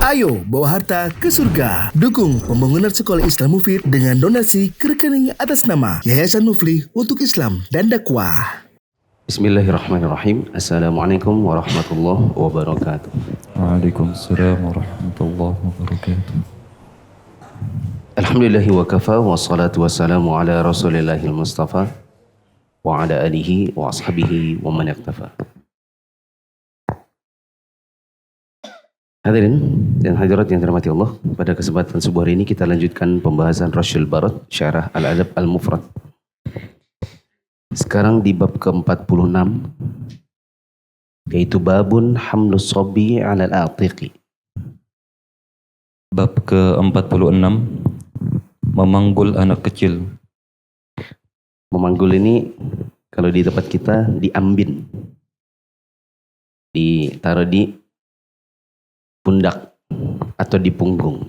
Ayo bawa harta ke surga. Dukung pembangunan sekolah Islam Mufid dengan donasi ke rekening atas nama Yayasan Muflih untuk Islam dan Dakwah. Bismillahirrahmanirrahim. Assalamualaikum warahmatullahi wabarakatuh. Waalaikumsalam warahmatullahi wabarakatuh. Alhamdulillahi wa kafa wassalatu wassalamu ala rasulillahil mustafa wa ala alihi wa ashabihi wa man yaktafa. Hadirin dan hadirat yang dirahmati Allah, pada kesempatan subuh hari ini kita lanjutkan pembahasan Rasyul Barat, Syarah Al-Adab Al-Mufrad. Sekarang di bab ke-46, yaitu babun hamlus sobi ala al-atiqi. Bab ke-46, memanggul anak kecil. Memanggul ini kalau di tempat kita diambin, ditaruh di pundak atau di punggung.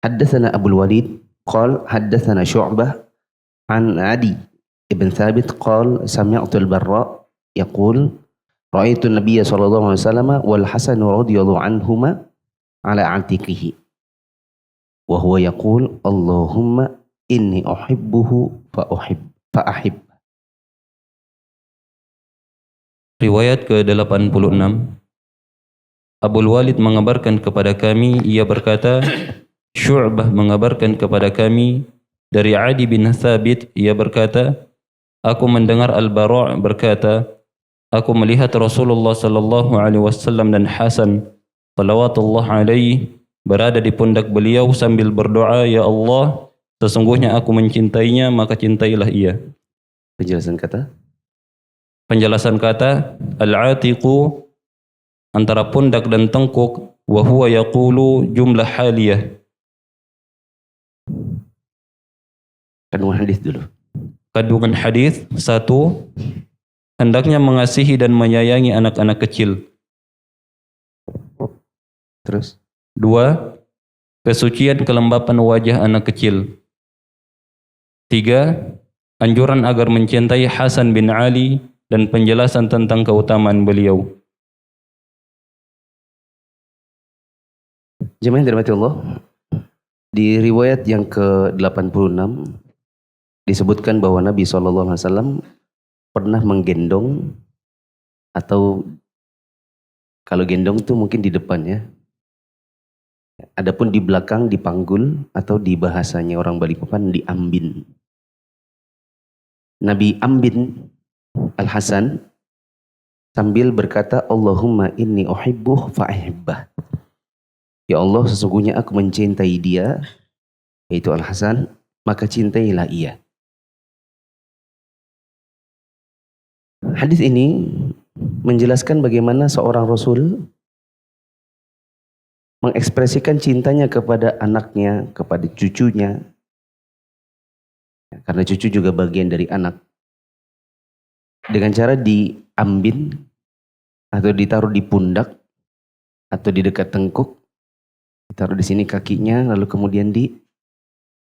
Haddatsana Abul Walid qala haddatsana Syu'bah an Adi ibn Thabit qala sami'tu al-Barra yaqul ra'aitu an-nabiy sallallahu alaihi wasallam wal Hasan radhiyallahu anhuma ala atiqihi wa huwa yaqul Allahumma inni uhibbuhu fa ahib. Riwayat ke-86, Abul Walid mengabarkan kepada kami, ia berkata, Syu'bah mengabarkan kepada kami dari Adi bin Thabit, ia berkata, aku mendengar Al-Bara' berkata, aku melihat Rasulullah sallallahu alaihi wasallam dan Hasan salawatullah alaihi berada di pundak beliau sambil berdoa, ya Allah, sesungguhnya aku mencintainya, maka cintailah ia. Penjelasan kata al-atiqu antara pundak dan tengkuk, wa huwa yaqulu jumlah haliyah. Kandungan hadis dulu. Kandungan hadis, 1, hendaknya mengasihi dan menyayangi anak-anak kecil. Terus 2, kesucian kelembapan wajah anak kecil. 3, anjuran agar mencintai Hasan bin Ali dan penjelasan tentang keutamaan beliau. Jemaah yang dirahmati Allah, di riwayat yang ke-86 disebutkan bahwa Nabi SAW pernah menggendong, atau kalau gendong itu mungkin di depan ya, adapun di belakang dipanggul, atau di bahasanya orang Balikpapan diambin. Nabi ambin Al-Hasan sambil berkata, Allahumma inni uhibbuh fa'ihibbah. Ya Allah, sesungguhnya aku mencintai dia, yaitu Al-Hasan, maka cintailah ia. Hadis ini menjelaskan bagaimana seorang Rasul mengekspresikan cintanya kepada anaknya, kepada cucunya. Karena cucu juga bagian dari anak. Dengan cara diambin atau ditaruh di pundak atau di dekat tengkuk, ditaruh di sini kakinya, lalu kemudian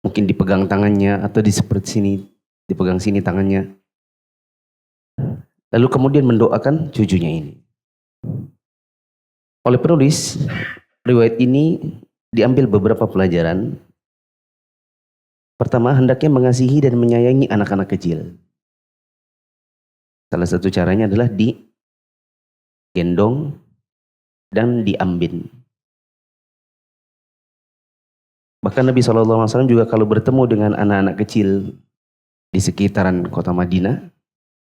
mungkin dipegang tangannya atau di seperti sini, dipegang sini tangannya. Lalu kemudian mendoakan cucunya ini. Oleh penulis, riwayat ini diambil beberapa pelajaran. Pertama, hendaknya mengasihi dan menyayangi anak-anak kecil. Salah satu caranya adalah digendong dan diambin. Bahkan Nabi SAW juga kalau bertemu dengan anak-anak kecil di sekitaran kota Madinah,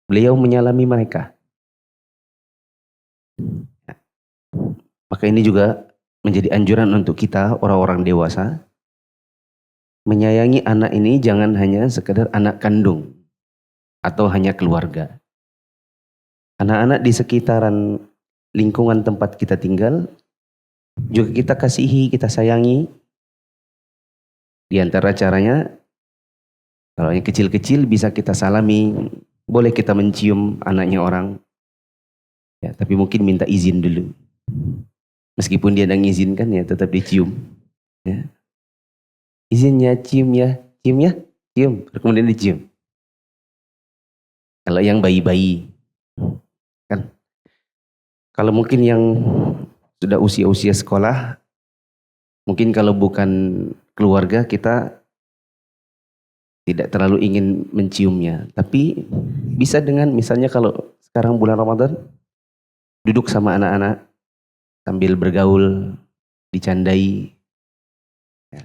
beliau menyalami mereka. Maka ini juga menjadi anjuran untuk kita orang-orang dewasa, menyayangi anak ini jangan hanya sekedar anak kandung atau hanya keluarga. Anak-anak di sekitaran lingkungan tempat kita tinggal juga kita kasihi, kita sayangi. Di antara caranya, kalau yang kecil-kecil bisa kita salami, boleh kita mencium anaknya orang. Ya, tapi mungkin minta izin dulu. Meskipun dia tidak mengizinkan, ya tetap dicium. Ya. Izinnya cium ya, cium. Kemudian dicium. Kalau yang bayi-bayi, kan Kalau mungkin yang sudah usia-usia sekolah, mungkin kalau bukan keluarga kita tidak terlalu ingin menciumnya. Tapi bisa dengan misalnya kalau sekarang bulan Ramadan, duduk sama anak-anak sambil bergaul, dicandai. Ya.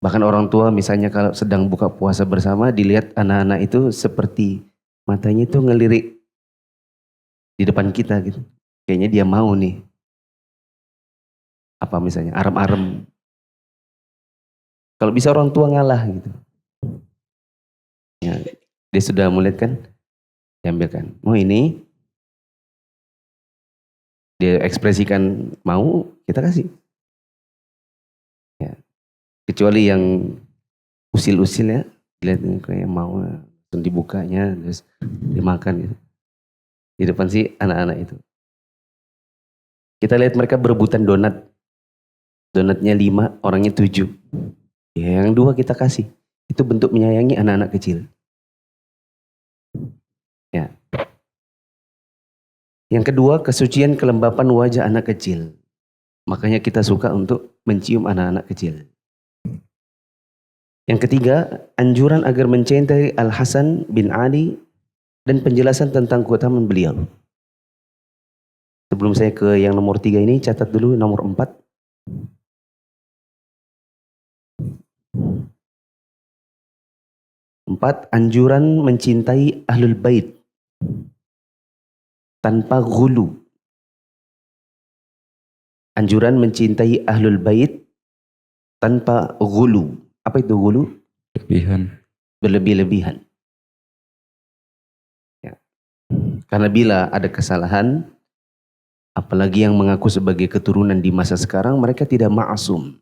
Bahkan orang tua misalnya kalau sedang buka puasa bersama, dilihat anak-anak itu seperti matanya itu ngelirik di depan kita gitu. Kayaknya dia mau nih. Apa misalnya, arem-arem. Kalau bisa orang tua ngalah gitu. Ya, dia sudah melihat kan, diambilkan. Oh ini, dia ekspresikan mau, kita kasih. Ya. Kecuali yang usil-usil ya, dilihat kayak mau, langsung dibukanya, terus dimakan gitu. Di depan sih anak-anak itu. Kita lihat mereka berebutan donat. Donatnya 5, orangnya 7. Ya, yang 2 kita kasih. Itu bentuk menyayangi anak-anak kecil. Ya. Yang kedua, kesucian kelembapan wajah anak kecil. Makanya kita suka untuk mencium anak-anak kecil. Yang ketiga, anjuran agar mencintai Al-Hasan bin Ali dan penjelasan tentang keutamaan beliau. Sebelum saya ke yang nomor 3 ini, catat dulu nomor 4. Empat, anjuran mencintai Ahlul Bait tanpa ghulu. Anjuran mencintai Ahlul Bait tanpa ghulu. Apa itu ghulu? Berlebihan. Berlebih-lebihan. Ya. Karena bila ada kesalahan, apalagi yang mengaku sebagai keturunan di masa sekarang, mereka tidak ma'asum.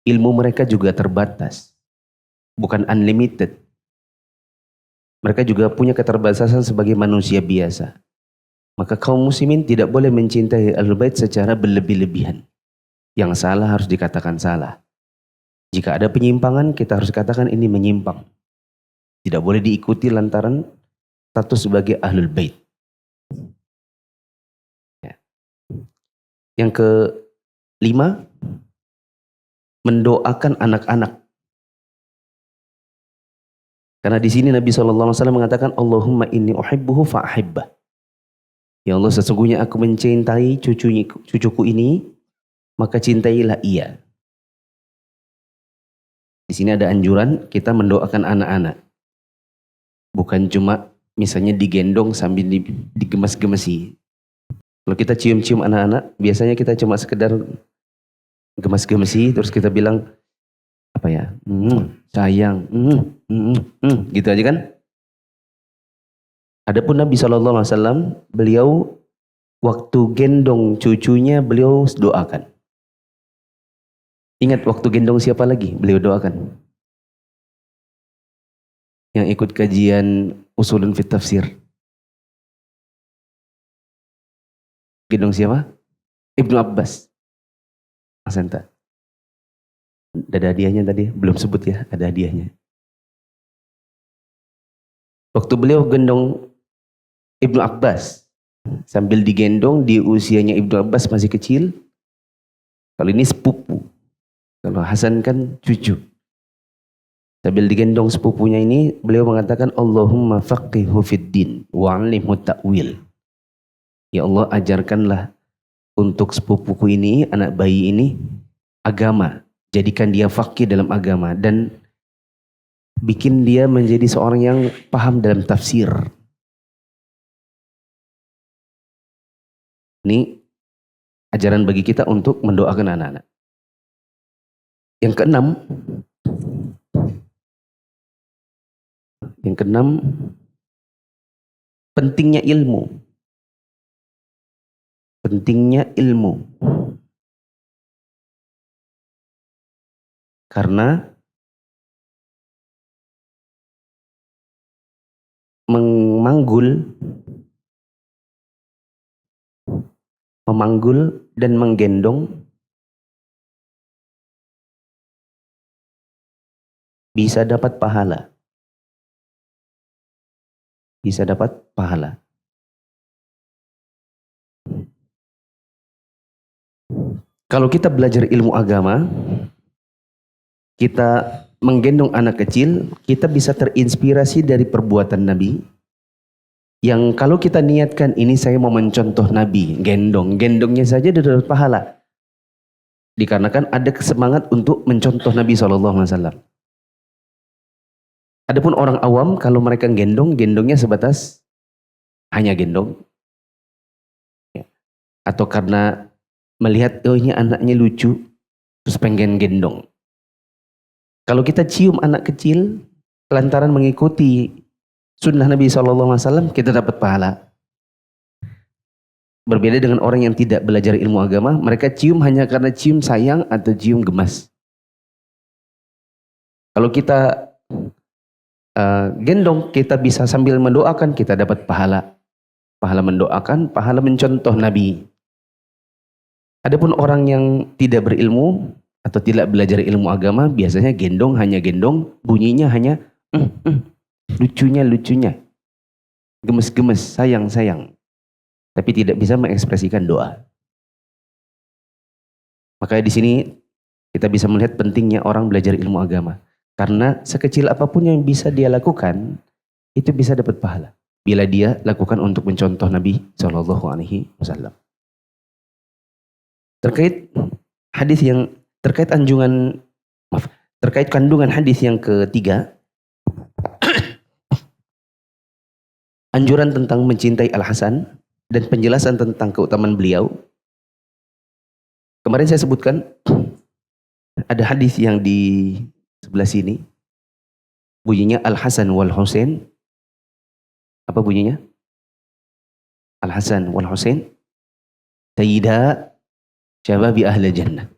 Ilmu mereka juga terbatas. Bukan unlimited. Mereka juga punya keterbatasan sebagai manusia biasa. Maka kaum muslimin tidak boleh mencintai Ahlul Bait secara berlebih-lebihan. Yang salah harus dikatakan salah. Jika ada penyimpangan, kita harus katakan ini menyimpang. Tidak boleh diikuti lantaran status sebagai Ahlul Bait. Ya. Yang kelima, mendoakan anak-anak. Karena di sini Nabi SAW mengatakan, Allahumma inni uhibbuhu fa'ahibbah. Ya Allah, sesungguhnya aku mencintai cucuku ini, maka cintailah ia. Di sini ada anjuran kita mendoakan anak-anak. Bukan cuma misalnya digendong sambil digemas-gemesi. Kalau kita cium-cium anak-anak, biasanya kita cuma sekedar gemas-gemesi, terus kita bilang, apa ya, sayang, gitu aja kan. Adapun Nabi SAW, beliau waktu gendong cucunya, beliau doakan. Ingat waktu gendong siapa lagi? Beliau doakan. Yang ikut kajian usulun fit tafsir. Gendong siapa? Ibnu Abbas. Asenta. Ada hadiahnya tadi, belum sebut ya, ada hadiahnya. Waktu beliau gendong Ibnu Abbas, sambil digendong di usianya Ibnu Abbas masih kecil. Kalau ini sepupu. Kalau Hasan kan cucu. Sambil digendong sepupunya ini, beliau mengatakan, Allahumma faqihhu fid din wa'allimhu ta'wil. Ya Allah, ajarkanlah untuk sepupuku ini, anak bayi ini, agama. Jadikan dia faqih dalam agama. Dan bikin dia menjadi seorang yang paham dalam tafsir. Ini ajaran bagi kita untuk mendoakan anak-anak. Yang keenam, pentingnya ilmu. Pentingnya ilmu. Karena memanggul dan menggendong bisa dapat pahala. Bisa dapat pahala. Kalau kita belajar ilmu agama, kita menggendong anak kecil, kita bisa terinspirasi dari perbuatan Nabi. Yang kalau kita niatkan ini saya mau mencontoh Nabi, gendongnya saja sudah dapat pahala. Dikarenakan ada semangat untuk mencontoh Nabi SAW. Adapun orang awam kalau mereka gendongnya sebatas hanya gendong. Atau karena melihat oh ini anaknya lucu, terus pengen gendong. Kalau kita cium anak kecil lantaran mengikuti sunnah Nabi SAW, kita dapat pahala. Berbeda dengan orang yang tidak belajar ilmu agama, mereka cium hanya karena cium sayang atau cium gemas. Kalau kita gendong, kita bisa sambil mendoakan, kita dapat pahala. Pahala mendoakan, pahala mencontoh Nabi. Adapun orang yang tidak berilmu atau tidak belajar ilmu agama, biasanya hanya gendong, bunyinya hanya lucunya, gemes-gemes, sayang. Tapi tidak bisa mengekspresikan doa. Makanya di sini kita bisa melihat pentingnya orang belajar ilmu agama. Karena sekecil apapun yang bisa dia lakukan, itu bisa dapat pahala. Bila dia lakukan untuk mencontoh Nabi SAW. Terkait kandungan hadis yang ketiga, anjuran tentang mencintai Al-Hasan dan penjelasan tentang keutamaan beliau. Kemarin saya sebutkan ada hadis yang di sebelah sini, bunyinya Al-Hasan wal Husain. Apa bunyinya? Al-Hasan wal Husain sayyida syababi ahli jannah.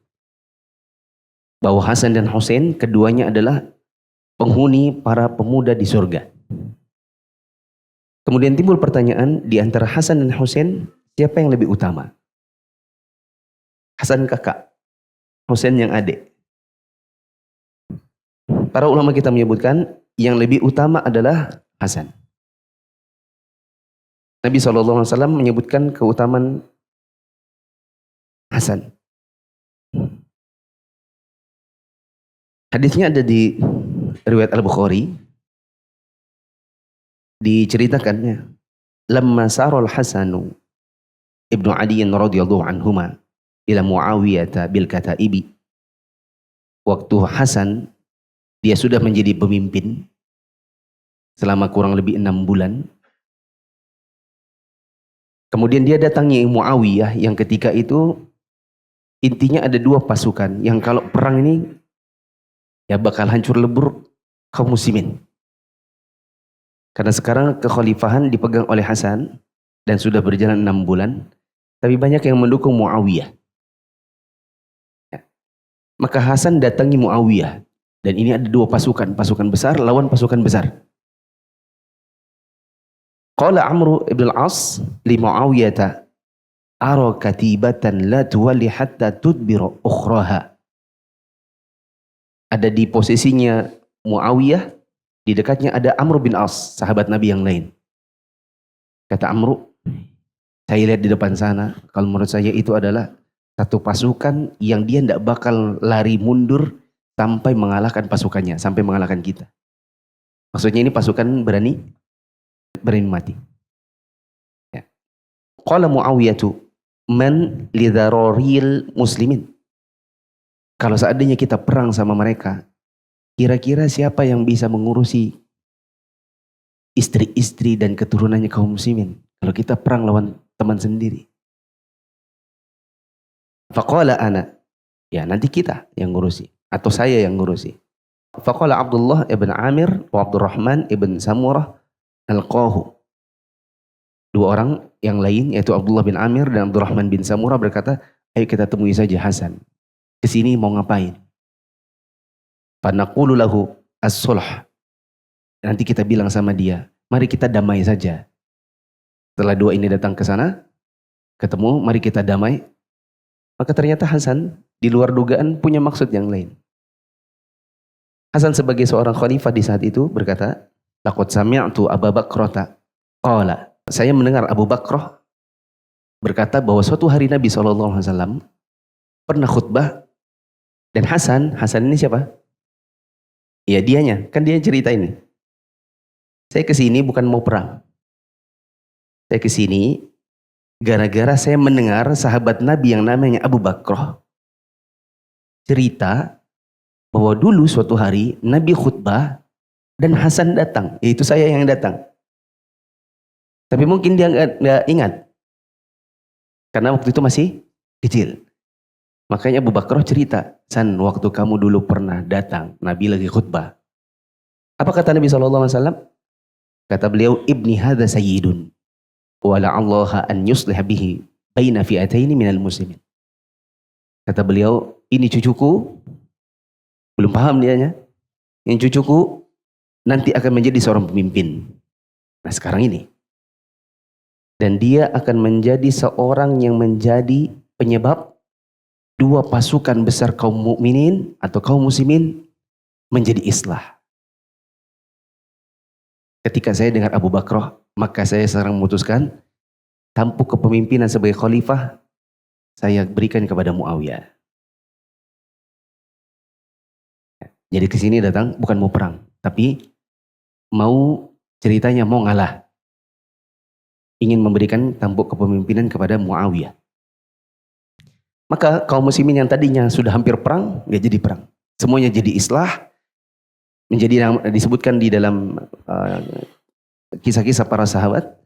Bahwa Hasan dan Husain keduanya adalah penghuni para pemuda di surga. Kemudian timbul pertanyaan, di antara Hasan dan Husain siapa yang lebih utama? Hasan kakak, Husain yang adik. Para ulama kita menyebutkan yang lebih utama adalah Hasan. Nabi SAW menyebutkan keutamaan Hasan. Hadisnya ada di riwayat Al-Bukhari. Diceritakannya, lamma sarul Hasanu ibnu Ali radhiyallahu anhuma ila Muawiyah bil kataibi. Waktu Hasan dia sudah menjadi pemimpin selama kurang lebih 6 bulan. Kemudian dia datangi Muawiyah yang ketika itu intinya ada 2 pasukan yang kalau perang ini ya bakal hancur lebur kaum muslimin. Karena sekarang kekhalifahan dipegang oleh Hasan dan sudah berjalan 6 bulan, tapi banyak yang mendukung Muawiyah. Ya. Maka Hasan datangi Muawiyah dan ini ada 2 pasukan besar lawan pasukan besar. Qala Amr ibn al-As li Muawiyah, ara katibatan la tuwalli hatta tudbira ukhraha. Ada di posisinya Muawiyah, di dekatnya ada Amr bin As, sahabat Nabi yang lain. Kata Amr, saya lihat di depan sana, kalau menurut saya itu adalah satu pasukan yang dia tidak bakal lari mundur sampai mengalahkan pasukannya, sampai mengalahkan kita. Maksudnya ini pasukan berani mati. Ya. Qala Muawiyatu, man lidharoril muslimin. Kalau seandainya kita perang sama mereka, kira-kira siapa yang bisa mengurusi istri-istri dan keturunannya kaum muslimin? Kalau kita perang lawan teman sendiri. Faqala ana, ya nanti kita yang ngurusi atau saya yang ngurusi. Faqala Abdullah ibn Amir wa Abdurrahman ibn Samurah alqahu. 2 orang yang lain yaitu Abdullah bin Amir dan Abdurrahman bin Samurah berkata, ayo kita temui saja Hasan. Kesini mau ngapain? Fanaqulu lahu as-sulh. Nanti kita bilang sama dia, mari kita damai saja. Setelah 2 ini datang ke sana, ketemu, mari kita damai. Maka ternyata Hasan di luar dugaan punya maksud yang lain. Hasan sebagai seorang khalifah di saat itu berkata, laqad sami'tu Abu Bakrah qala. Saya mendengar Abu Bakrah berkata bahwa suatu hari Nabi SAW pernah khutbah, dan Hasan ini siapa? Ya dianya, kan dia cerita ini. Saya kesini bukan mau perang. Saya kesini gara-gara saya mendengar sahabat Nabi yang namanya Abu Bakar cerita bahwa dulu suatu hari Nabi khutbah dan Hasan datang, yaitu saya yang datang. Tapi mungkin dia nggak ingat, karena waktu itu masih kecil. Makanya Abu Bakar cerita, San, waktu kamu dulu pernah datang, Nabi lagi khutbah. Apa kata Nabi SAW? Kata beliau, ibni hadha sayyidun, wa la'allaha an yuslih bihi baina fi'ataini minal muslimin. Kata beliau, ini cucuku, belum paham dianya, yang cucuku nanti akan menjadi seorang pemimpin. Nah sekarang ini. Dan dia akan menjadi seorang yang menjadi penyebab dua pasukan besar kaum mukminin atau kaum muslimin menjadi islah. Ketika saya dengar Abu Bakar, maka saya sekarang memutuskan tampuk kepemimpinan sebagai khalifah saya berikan kepada Muawiyah. Jadi ke sini datang bukan mau perang, tapi mau ceritanya mau ngalah. Ingin memberikan tampuk kepemimpinan kepada Muawiyah. Maka kaum muslimin yang tadinya sudah hampir perang, nggak jadi perang. Semuanya jadi islah, menjadi disebutkan di dalam kisah-kisah para sahabat,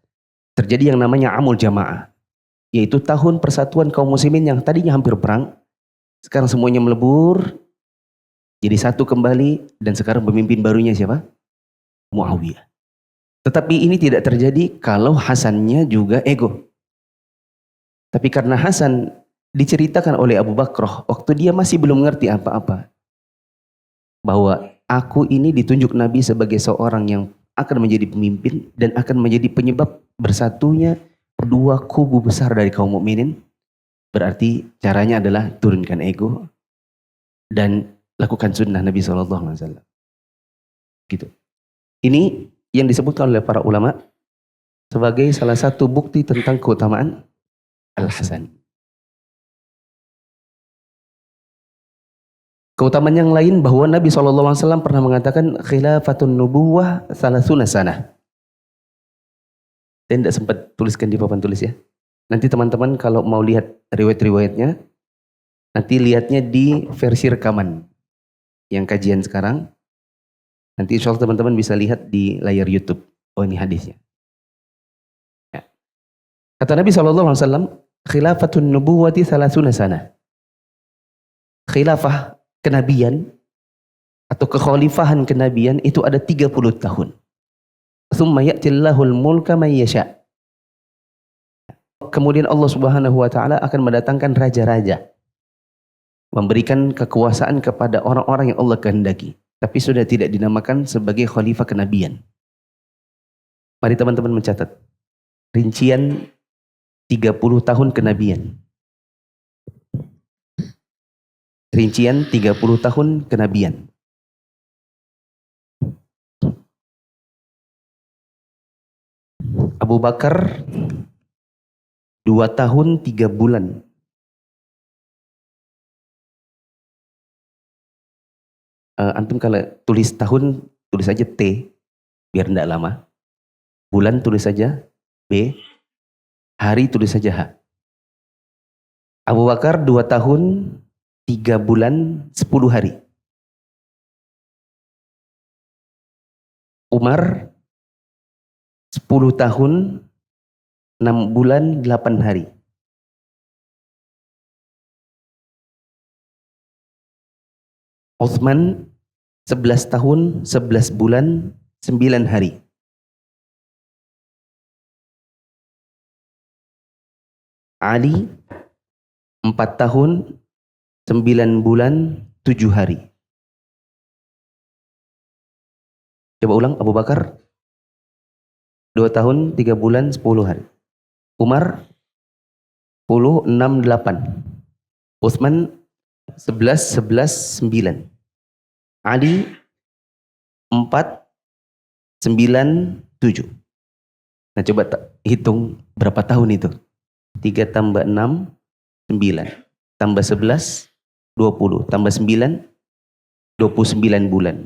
terjadi yang namanya Amul Jamaah, yaitu tahun persatuan kaum muslimin yang tadinya hampir perang, sekarang semuanya melebur, jadi satu kembali, dan sekarang pemimpin barunya siapa? Muawiyah. Tetapi ini tidak terjadi kalau Hasannya juga ego. Tapi karena Hasan diceritakan oleh Abu Bakar waktu dia masih belum mengerti apa-apa, bahwa aku ini ditunjuk Nabi sebagai seorang yang akan menjadi pemimpin dan akan menjadi penyebab bersatunya dua kubu besar dari kaum mukminin. Berarti caranya adalah turunkan ego dan lakukan sunnah Nabi SAW. Gitu. Ini yang disebutkan oleh para ulama sebagai salah satu bukti tentang keutamaan Al-Hasan. Keutamaan yang lain bahwa Nabi SAW pernah mengatakan khilafatun nubuwah salasuna sanah. Saya tidak sempat tuliskan di papan tulis ya. Nanti teman-teman kalau mau lihat riwayat-riwayatnya, nanti lihatnya di versi rekaman yang kajian sekarang. Nanti insya Allah teman-teman bisa lihat di layar YouTube. Oh ini hadisnya. Ya. Kata Nabi SAW, khilafatun nubuwati salasuna sanah. Khilafah kenabian atau kekhalifahan kenabian itu ada 30 tahun. Tsumma ya'tillahul mulka man yasha. Kemudian Allah Subhanahu wa taala akan mendatangkan raja-raja, memberikan kekuasaan kepada orang-orang yang Allah kehendaki, tapi sudah tidak dinamakan sebagai khalifah kenabian. Mari teman-teman mencatat rincian 30 tahun kenabian. Rincian 30 tahun kenabian. Abu Bakar 2 tahun 3 bulan. Antum kalau tulis tahun tulis aja T biar tidak lama. Bulan tulis saja B. Hari tulis saja H. Abu Bakar 2 tahun 3 bulan 10 hari. Umar 10 tahun 6 bulan 8 hari. Utsman 11 tahun 11 bulan 9 hari. Ali 4 tahun 9 bulan 7 hari. Coba ulang, Abu Bakar 2 tahun 3 bulan 10 hari. Umar 10 6 8. Utsman 11 11 9. Ali 4 9 7. Nah coba hitung berapa tahun itu? 3 tambah 6 9. tambah 11, 20. Tambah 9, 29 bulan.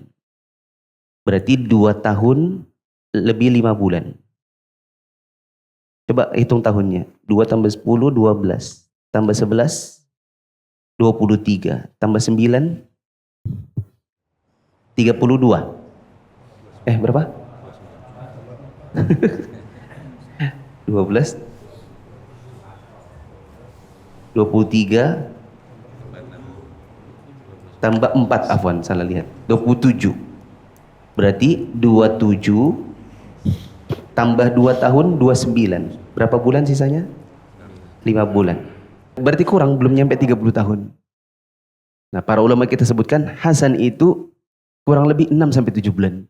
Berarti 2 tahun lebih 5 bulan. Coba hitung tahunnya. 2 tambah 10, 12. Tambah 11, 23. Tambah 9, 32. Berapa? 12, 23, tambah 4, afwan, salah lihat. 27. Berarti 27 tambah 2 tahun 29. Berapa bulan sisanya? 5 bulan. Berarti kurang, belum nyampe 30 tahun. Nah, para ulama kita sebutkan Hasan itu kurang lebih 6 sampai 7 bulan.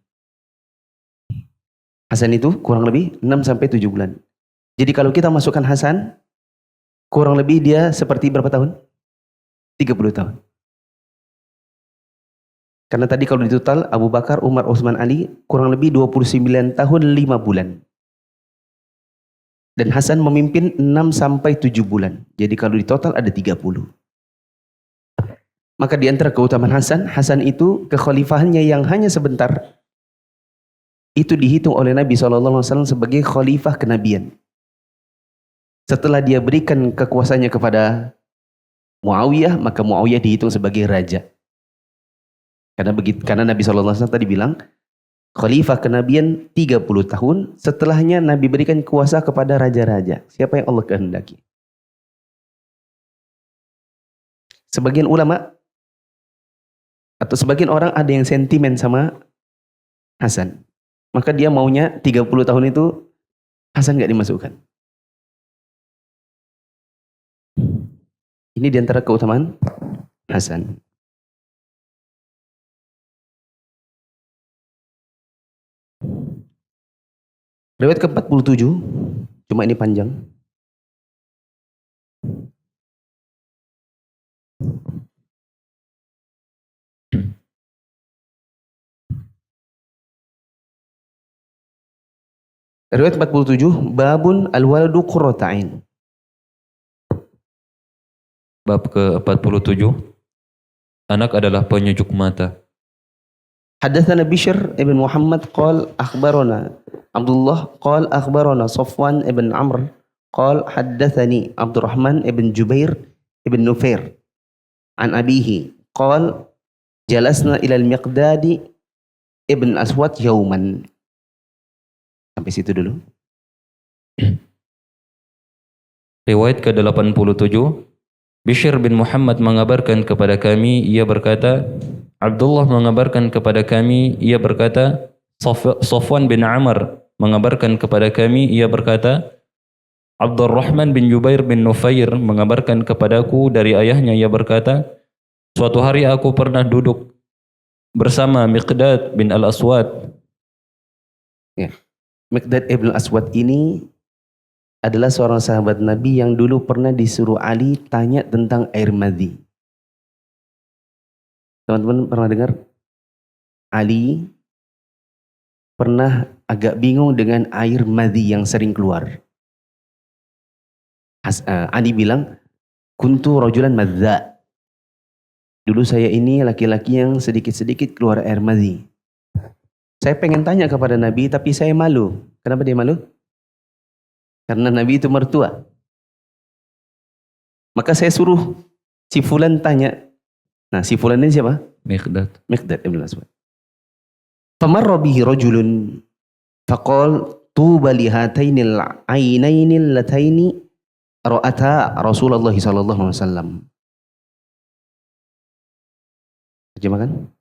Hasan itu kurang lebih 6 sampai 7 bulan. Jadi kalau kita masukkan Hasan, kurang lebih dia seperti berapa tahun? 30 tahun. Karena tadi kalau ditotal Abu Bakar, Umar, Utsman, Ali kurang lebih 29 tahun 5 bulan. Dan Hasan memimpin 6 sampai 7 bulan. Jadi kalau ditotal ada 30. Maka di antara keutamaan Hasan itu kekhalifahannya yang hanya sebentar. Itu dihitung oleh Nabi SAW sebagai khalifah kenabian. Setelah dia berikan kekuasaannya kepada Muawiyah, maka Muawiyah dihitung sebagai raja. Karena Nabi SAW tadi bilang, khalifah kenabian 30 tahun, setelahnya Nabi berikan kuasa kepada raja-raja. Siapa yang Allah kehendaki. Sebagian ulama, atau sebagian orang ada yang sentimen sama Hasan. Maka dia maunya 30 tahun itu Hasan gak dimasukkan. Ini diantara keutamaan Hasan. Riwayat ke-47, cuma ini panjang. Riwayat 47, babun al-waladu qurrata'in. Bab ke-47, anak adalah penyejuk mata. Hadatsana Bishr ibn Muhammad qal akhbarana Abdullah qal akhbarana Safwan ibn Amr qal haddatsani Abdurrahman ibn Jubair ibn Nufair an abihi qal jalasna ila al-Miqdad ibn Aswad yauman. Sampai situ dulu. Riwayat ke-87, Bishr bin Muhammad mengabarkan kepada kami, ia berkata, Abdullah mengabarkan kepada kami, ia berkata, Safwan bin Amr mengabarkan kepada kami, ia berkata, Abdurrahman bin Jubair bin Nufair mengabarkan kepadaku dari ayahnya, ia berkata, suatu hari aku pernah duduk bersama Miqdad bin Al-Aswad. Ya. Miqdad ibn Aswad ini adalah seorang sahabat Nabi yang dulu pernah disuruh Ali tanya tentang air madhi. Teman-teman pernah dengar? Ali pernah agak bingung dengan air madhi yang sering keluar. Ali bilang, kuntu rajulan madza. Dulu saya ini laki-laki yang sedikit-sedikit keluar air madhi. Saya pengen tanya kepada Nabi, tapi saya malu. Kenapa dia malu? Karena Nabi itu mertua. Maka saya suruh si Fulan tanya. Nah, si Fulan ini siapa? Miqdad ibn Aswad. Famarra bihi rajulun faqal tuba li hatainil ainainil lataini ra'ata Rasulullah sallallahu alaihi wasallam. Terjemahkan.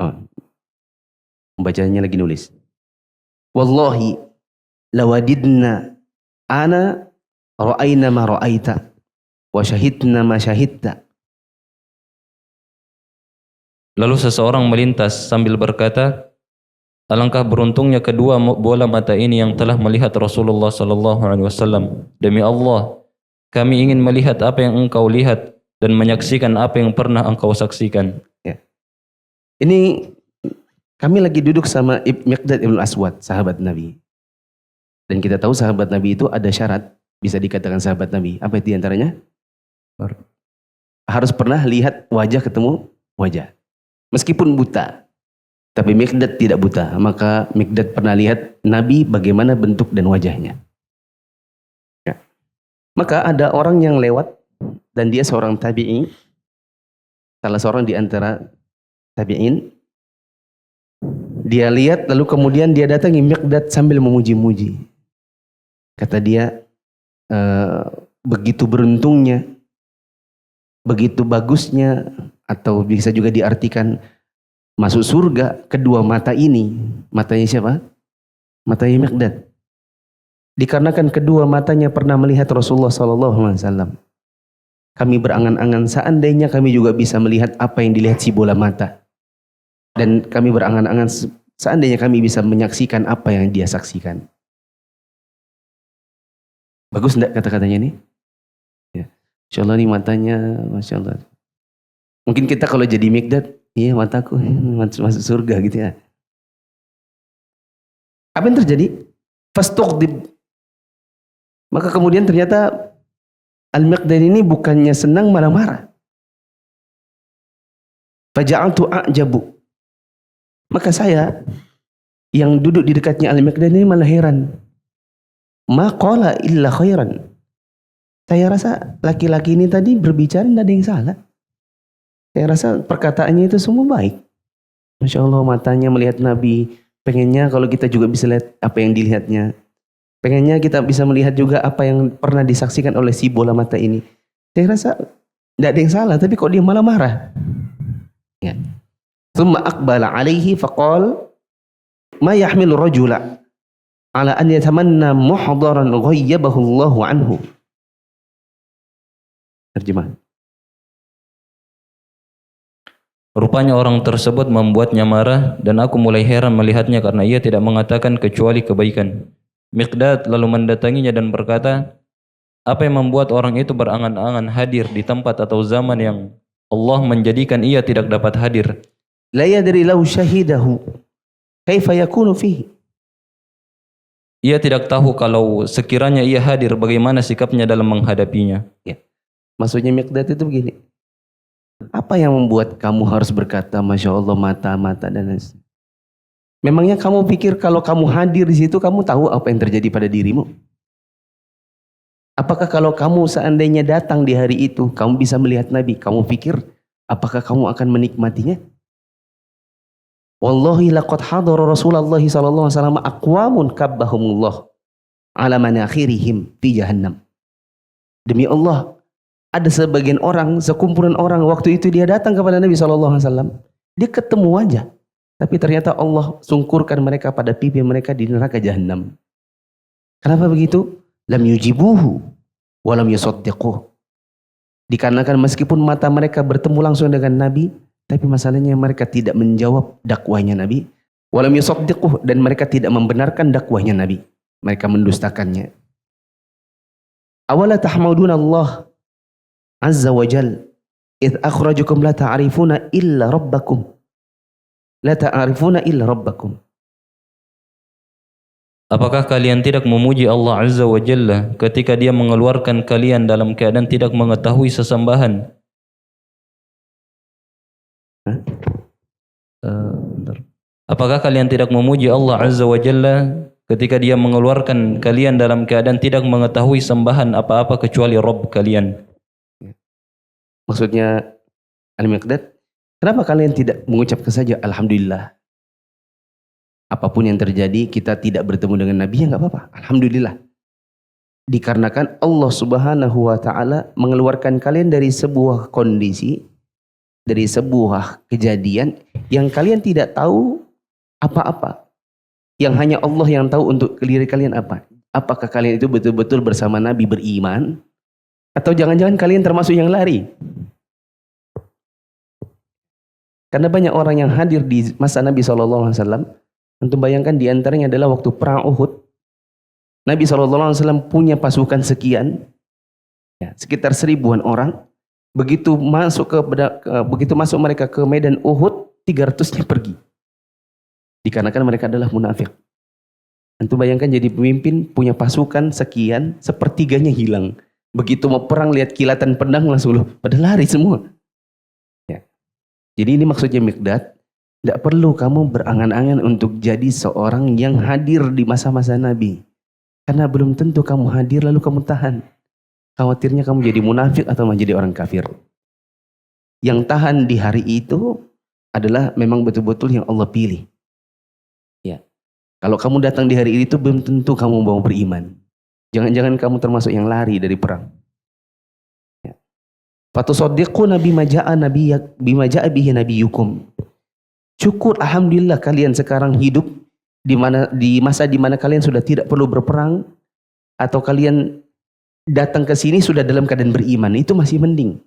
Oh. Pembacanya lagi nulis. Wallahi lawadidna ana ra'ayna ma ra'aita wa syahidna ma syahidta. Lalu seseorang melintas sambil berkata, alangkah beruntungnya kedua bola mata ini yang telah melihat Rasulullah sallallahu alaihi wasallam. Demi Allah, kami ingin melihat apa yang engkau lihat dan menyaksikan apa yang pernah engkau saksikan. Ya. Ini kami lagi duduk sama Miqdad ibn Aswad, sahabat Nabi. Dan kita tahu sahabat Nabi itu ada syarat bisa dikatakan sahabat Nabi. Apa itu diantaranya? Harus pernah lihat wajah ketemu wajah. Meskipun buta. Tapi Miqdad tidak buta. Maka Miqdad pernah lihat Nabi bagaimana bentuk dan wajahnya. Ya. Maka ada orang yang lewat dan dia seorang tabi'i. Salah seorang di antara tabi'in. Dia lihat lalu kemudian dia datangi Miqdad sambil memuji-muji. Kata dia, begitu beruntungnya, begitu bagusnya, atau bisa juga diartikan masuk surga kedua mata ini. Matanya siapa? Matanya Miqdad. Dikarenakan kedua matanya pernah melihat Rasulullah SAW. Kami berangan-angan seandainya kami juga bisa melihat apa yang dilihat si bola mata. Dan kami berangan-angan seandainya kami bisa menyaksikan apa yang dia saksikan. Bagus enggak kata-katanya ini? Ya. Insya Allah nih matanya, Masya Allah. Mungkin kita kalau jadi Miqdad, iya mataku masuk surga gitu ya. Apa yang terjadi? Fastuqdib. Maka kemudian ternyata Al-Miqdad ini bukannya senang malah marah. Faja'altu a'jabu. Maka saya yang duduk di dekatnya Al-Miqdad ini malah heran. Ma qala illa khairan. Saya rasa laki-laki ini tadi berbicara tidak ada yang salah. Saya rasa perkataannya itu semua baik. Masya Allah matanya melihat Nabi. Pengennya kalau kita juga bisa lihat apa yang dilihatnya. Pengennya kita bisa melihat juga apa yang pernah disaksikan oleh si bola mata ini. Saya rasa tidak ada yang salah. Tapi kok dia malah marah. Ya. Thumma aqbala alaihi faqal ma yahmilu rajula ala an yatamanna muhdaran ghayyabahu Allahu anhu. Terjemah. Rupanya orang tersebut membuatnya marah dan aku mulai heran melihatnya karena ia tidak mengatakan kecuali kebaikan. Miqdad lalu mendatanginya dan berkata, apa yang membuat orang itu berangan-angan hadir di tempat atau zaman yang Allah menjadikan ia tidak dapat hadir? La yadri law syahidahu kaifa yakunu fihi. Ia tidak tahu kalau sekiranya ia hadir bagaimana sikapnya dalam menghadapinya. Ya. Maksudnya Miqdad itu begini. Apa yang membuat kamu harus berkata Masya Allah mata-mata dan lain. Memangnya kamu pikir kalau kamu hadir di situ kamu tahu apa yang terjadi pada dirimu? Apakah kalau kamu seandainya datang di hari itu kamu bisa melihat Nabi, kamu pikir apakah kamu akan menikmatinya? Wallahi laqad hadara Rasulullah sallallahu alaihi wasallam aqwamun kabbahumullah ala manakhirihim fi jahannam. Demi Allah, ada sebagian orang, sekumpulan orang waktu itu dia datang kepada Nabi sallallahu alaihi wasallam. Dia ketemu wajah, tapi ternyata Allah sungkurkan mereka pada pipi mereka di neraka jahannam. Kenapa begitu? Lam yujibuhu wa lam yusaddiquh. Dikarenakan meskipun mata mereka bertemu langsung dengan Nabi, tapi masalahnya mereka tidak menjawab dakwahnya Nabi. Walam yusaddiquh, dan mereka tidak membenarkan dakwahnya Nabi. Mereka mendustakannya. Awala tahmaduna Allah azza wa jal idh akhrajukum la ta'rifuna illa rabbakum. La ta'rifuna illa rabbakum. Apakah kalian tidak memuji Allah Azza wa Jalla ketika dia mengeluarkan kalian dalam keadaan tidak mengetahui sesembahan? Apakah kalian tidak memuji Allah Azza wa Jalla ketika dia mengeluarkan kalian dalam keadaan tidak mengetahui sembahan apa-apa kecuali Rabb kalian? Maksudnya Al-Miqdad, kenapa kalian tidak mengucapkan saja Alhamdulillah? Apapun yang terjadi kita tidak bertemu dengan Nabi ya nggak apa-apa. Alhamdulillah. Dikarenakan Allah Subhanahu wa taala mengeluarkan kalian dari sebuah kondisi, dari sebuah kejadian yang kalian tidak tahu apa-apa. Yang hanya Allah yang tahu untuk diri kalian apa. Apakah kalian itu betul-betul bersama Nabi beriman? Atau jangan-jangan kalian termasuk yang lari? Karena banyak orang yang hadir di masa Nabi SAW. Untuk bayangkan di antaranya adalah waktu perang Uhud. Nabi SAW punya pasukan sekian. Ya, sekitar 1000-an orang. Begitu masuk mereka ke medan Uhud, 300-nya pergi. Dikarenakan mereka adalah munafik. Antum bayangkan jadi pemimpin punya pasukan sekian, sepertiganya hilang. Begitu mau perang lihat kilatan pedang langsung loh, pada lari semua. Ya. Jadi ini maksudnya Miqdad, tidak perlu kamu berangan-angan untuk jadi seorang yang hadir di masa-masa Nabi. Karena belum tentu kamu hadir lalu kamu tahan. Khawatirnya kamu jadi munafik atau menjadi orang kafir. Yang tahan di hari itu adalah memang betul-betul yang Allah pilih. Ya. Kalau kamu datang di hari itu belum tentu kamu mau beriman. Jangan-jangan kamu termasuk yang lari dari perang. Ya. Fatusaddiquna bima ja'a bihi nabiyukum. Syukur alhamdulillah kalian sekarang hidup di masa di mana kalian sudah tidak perlu berperang, atau kalian datang ke sini sudah dalam keadaan beriman. Itu masih mending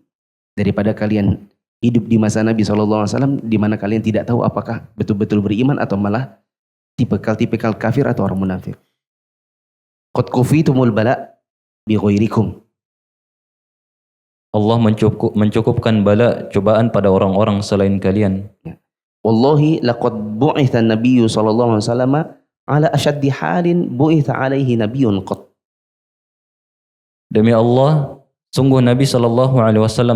daripada kalian hidup di masa Nabi SAW di mana kalian tidak tahu apakah betul-betul beriman atau malah tipikal kafir atau orang munafik. Qad kufitumul bala bi ghairikum. Allah mencukupkan bala cobaan pada orang-orang selain kalian. Ya. Wallahi laqad bu'itha nabiyyu sallallahu alaihi wasallam ala ashaddi halin bu'itha alaihi nabiyyun qat. Demi Allah, sungguh Nabi SAW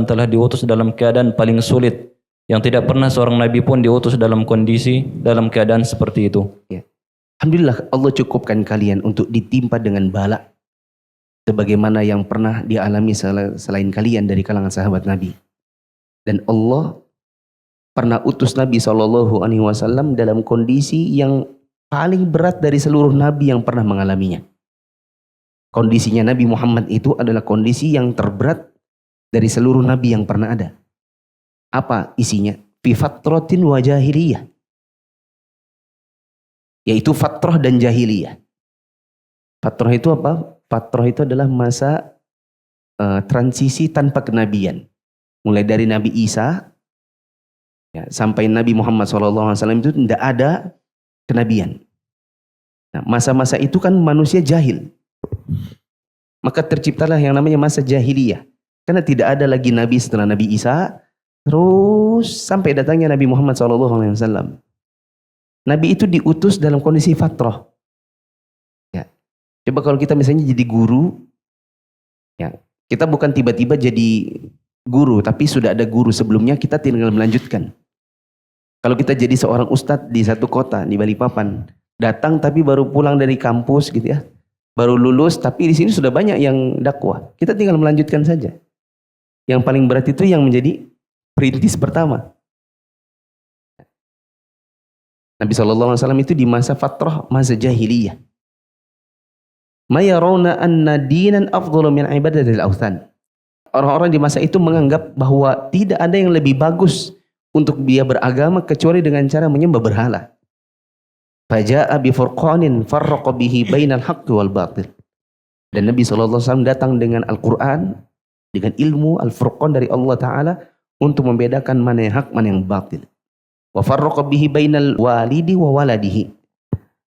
telah diutus dalam keadaan paling sulit, yang tidak pernah seorang Nabi pun diutus dalam keadaan seperti itu. Ya. Alhamdulillah Allah cukupkan kalian untuk ditimpa dengan bala sebagaimana yang pernah dialami selain kalian dari kalangan sahabat Nabi. Dan Allah pernah utus Nabi SAW dalam kondisi yang paling berat dari seluruh Nabi yang pernah mengalaminya. Kondisinya Nabi Muhammad itu adalah kondisi yang terberat dari seluruh Nabi yang pernah ada. Apa isinya? Fi fatratin wa jahiliyah. Yaitu fatrah dan jahiliyah. Fatrah itu apa? Fatrah itu adalah masa transisi tanpa kenabian. Mulai dari Nabi Isa ya, sampai Nabi Muhammad SAW itu tidak ada kenabian. Nah, masa-masa itu kan manusia jahil. Maka terciptalah yang namanya masa jahiliyah. Karena tidak ada lagi Nabi setelah Nabi Isa. Terus sampai datangnya Nabi Muhammad SAW. Nabi itu diutus dalam kondisi fatrah. Ya. Coba kalau kita misalnya jadi guru. Ya, kita bukan tiba-tiba jadi guru. Tapi sudah ada guru sebelumnya, kita tinggal melanjutkan. Kalau kita jadi seorang ustadz di satu kota, di Balikpapan. Datang tapi baru pulang dari kampus gitu ya. Baru lulus, tapi di sini sudah banyak yang dakwah. Kita tinggal melanjutkan saja. Yang paling berat itu yang menjadi perintis pertama. Nabi SAW itu di masa fatrah, masa jahiliyah. Ma yarawna anna dinan afdhalu min ibadatil authan. Orang-orang di masa itu menganggap bahwa tidak ada yang lebih bagus untuk dia beragama kecuali dengan cara menyembah berhala. Faja'a bi furqanin farraqa bihi bainal haqqi wal batil. Dan Nabi SAW datang dengan Al-Quran, dengan ilmu Al-Furqan dari Allah Ta'ala untuk membedakan mana yang hak, mana yang batil. Wa farraqa bihi bainal walidi wa waladihi.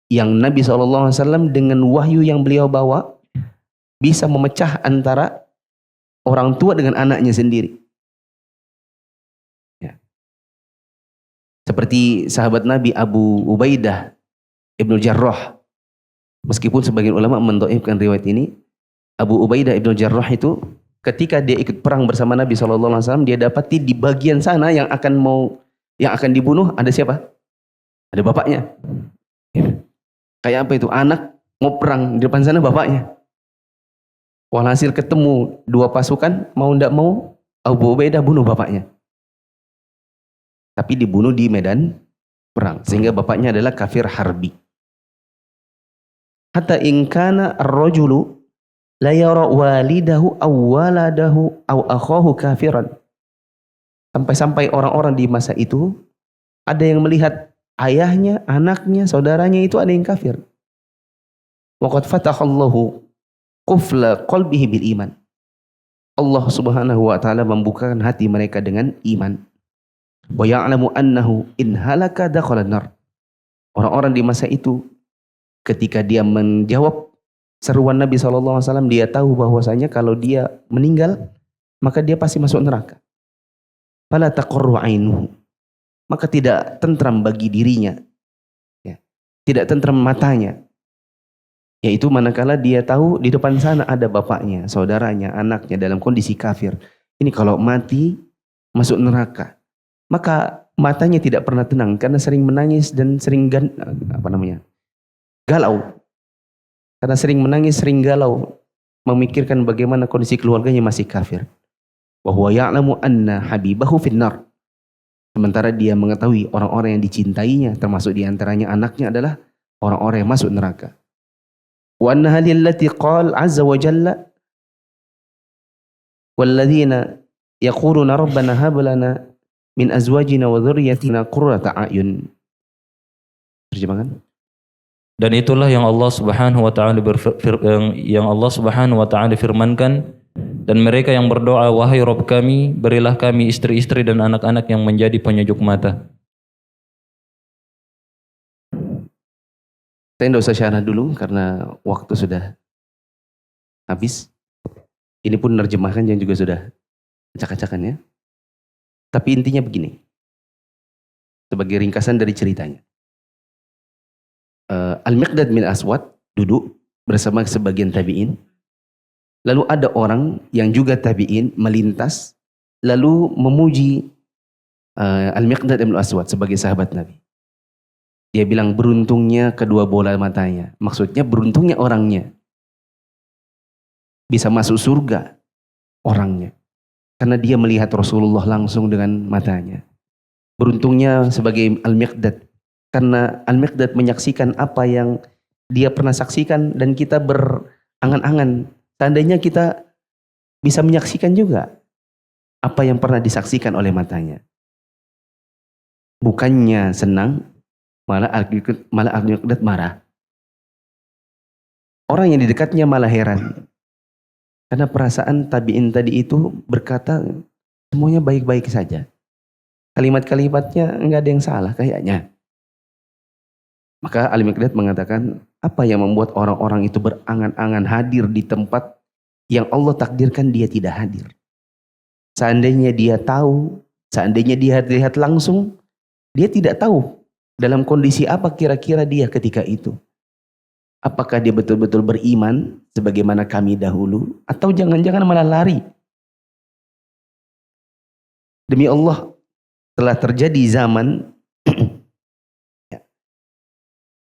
Yang Nabi SAW dengan wahyu yang beliau bawa bisa memecah antara orang tua dengan anaknya sendiri. Ya. Seperti sahabat Nabi Abu Ubaidah Ibnu Jarrah. Meskipun sebagian ulama mendhaifkan riwayat ini, Abu Ubaidah Ibnu Jarrah itu ketika dia ikut perang bersama Nabi SAW, dia dapati di bagian sana yang akan dibunuh ada siapa? Ada bapaknya. Ya. Kayak apa itu? Anak mau perang di depan sana bapaknya. Walhasil ketemu dua pasukan, mau tidak mau Abu Ubaidah bunuh bapaknya. Tapi dibunuh di medan perang, sehingga bapaknya adalah kafir harbi. Hatta in kana ar-rajulu la yara walidahu aw waladahu aw akhahu kafiran. Sampai-sampai orang-orang di masa itu ada yang melihat ayahnya, anaknya, saudaranya itu ada yang kafir. Wa qad fatakhallahu qufla qalbihi bil iman. Allah Subhanahu wa taala membukakan hati mereka dengan iman. Wa ya'lamu annahu in halaka dakhala an-nar. Orang-orang di masa itu ketika dia menjawab seruan Nabi SAW, dia tahu bahwasanya kalau dia meninggal, maka dia pasti masuk neraka. Fala taqarru ainuhu. Maka tidak tentram bagi dirinya. Ya. Tidak tentram matanya. Yaitu manakala dia tahu di depan sana ada bapaknya, saudaranya, anaknya dalam kondisi kafir. Ini kalau mati masuk neraka. Maka matanya tidak pernah tenang karena sering menangis dan sering galau. Karena sering menangis, sering galau, memikirkan bagaimana kondisi keluarganya masih kafir. Wa huwa ya'lamu anna habibahu finnar. Sementara dia mengetahui orang-orang yang dicintainya, termasuk diantaranya anaknya adalah orang-orang yang masuk neraka. Wa anna halillati qala azza wa jalla walladzina yaquluna rabbana hab lana min azwajina wa dhurriyyatina qurrata a'yun. Terjemahkan. Dan itulah yang Allah Subhanahu wa taala firmankan, dan mereka yang berdoa, wahai Rabb kami, berilah kami istri-istri dan anak-anak yang menjadi penyejuk mata. Saya tidak usah syarah dulu karena waktu sudah habis. Ini pun nerjemahkan yang juga sudah acak-acakan ya. Tapi intinya begini, sebagai ringkasan dari ceritanya. Al-Miqdad bin Aswad duduk bersama sebagian tabi'in. Lalu ada orang yang juga tabi'in melintas, lalu memuji Al-Miqdad bin Aswad sebagai sahabat Nabi. Dia bilang beruntungnya kedua bola matanya. Maksudnya beruntungnya orangnya. Bisa masuk surga orangnya. Karena dia melihat Rasulullah langsung dengan matanya. Beruntungnya sebagai Al-Miqdad. Karena Al-Miqdad menyaksikan apa yang dia pernah saksikan dan kita berangan-angan. Seandainya kita bisa menyaksikan juga apa yang pernah disaksikan oleh matanya. Bukannya senang, malah Al-Miqdad marah. Orang yang di dekatnya malah heran. Karena perasaan tabi'in tadi itu berkata semuanya baik-baik saja. Kalimat-kalimatnya enggak ada yang salah kayaknya. Maka Al-Miqdad mengatakan, apa yang membuat orang-orang itu berangan-angan hadir di tempat yang Allah takdirkan dia tidak hadir. Seandainya dia tahu, seandainya dia lihat langsung, dia tidak tahu dalam kondisi apa kira-kira dia ketika itu. Apakah dia betul-betul beriman sebagaimana kami dahulu, atau jangan-jangan malah lari. Demi Allah, telah terjadi zaman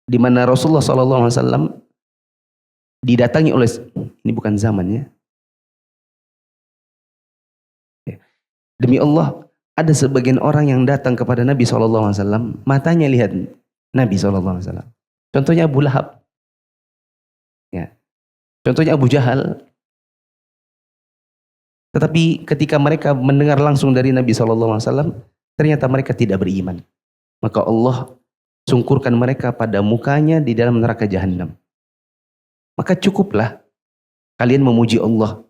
di mana Rasulullah SAW didatangi oleh, ini bukan zamannya. Demi Allah, ada sebagian orang yang datang kepada Nabi SAW, matanya lihat Nabi SAW. Contohnya Abu Lahab. Ya. Contohnya Abu Jahal. Tetapi ketika mereka mendengar langsung dari Nabi SAW, ternyata mereka tidak beriman. Maka Allah sungkurkan mereka pada mukanya di dalam neraka jahanam. Maka cukuplah kalian memuji Allah.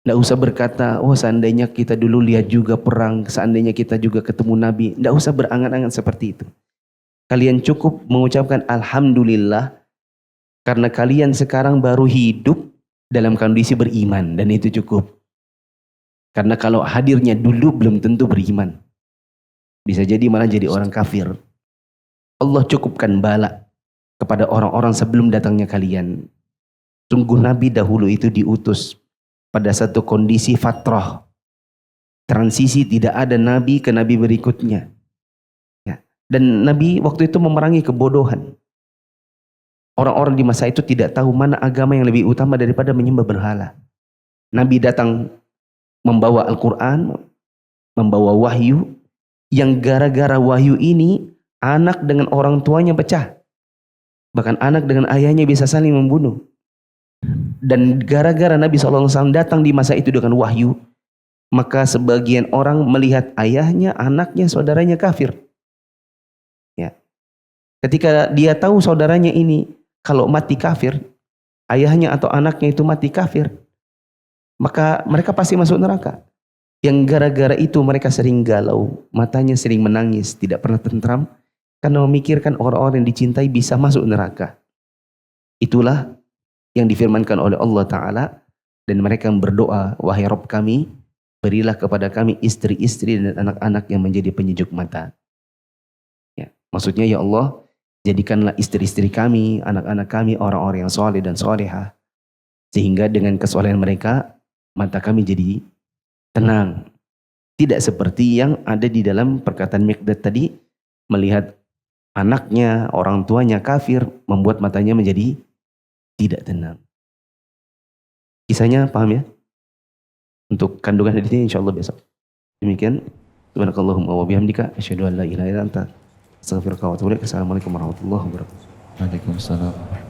Tidak usah berkata, oh seandainya kita dulu lihat juga perang, seandainya kita juga ketemu Nabi. Tidak usah berangan-angan seperti itu. Kalian cukup mengucapkan Alhamdulillah, karena kalian sekarang baru hidup dalam kondisi beriman. Dan itu cukup. Karena kalau hadirnya dulu belum tentu beriman. Bisa jadi malah jadi orang kafir. Allah cukupkan bala kepada orang-orang sebelum datangnya kalian. Sungguh Nabi dahulu itu diutus pada satu kondisi fatrah. Transisi, tidak ada Nabi ke Nabi berikutnya. Ya. Dan Nabi waktu itu memerangi kebodohan. Orang-orang di masa itu tidak tahu mana agama yang lebih utama daripada menyembah berhala. Nabi datang membawa Al-Quran, membawa wahyu, yang gara-gara wahyu ini, anak dengan orang tuanya pecah. Bahkan anak dengan ayahnya bisa saling membunuh. Dan gara-gara Nabi SAW datang di masa itu dengan wahyu, maka sebagian orang melihat ayahnya, anaknya, saudaranya kafir. Ya. Ketika dia tahu saudaranya ini, kalau mati kafir, ayahnya atau anaknya itu mati kafir, maka mereka pasti masuk neraka. Yang gara-gara itu mereka sering galau, matanya sering menangis, tidak pernah tentram, karena memikirkan orang-orang yang dicintai bisa masuk neraka. Itulah yang difirmankan oleh Allah Ta'ala, dan mereka berdoa, wahai Rabb kami, berilah kepada kami istri-istri dan anak-anak yang menjadi penyejuk mata. Ya, maksudnya ya Allah, Jadikanlah istri-istri kami, anak-anak kami orang-orang yang soleh dan solehah. Sehingga dengan kesolehan mereka, mata kami jadi tenang. Tidak seperti yang ada di dalam perkataan Miqdad tadi, melihat anaknya, orang tuanya kafir, membuat matanya menjadi tidak tenang. Kisahnya paham ya? Untuk kandungan hadisnya insya Allah besok. Demikian. Subhanakallahumma wa bihamdika asyhadu an la ilaha illa anta astaghfiruka wa atubu ilaik. Assalamualaikum warahmatullahi wabarakatuh. Waalaikumsalam.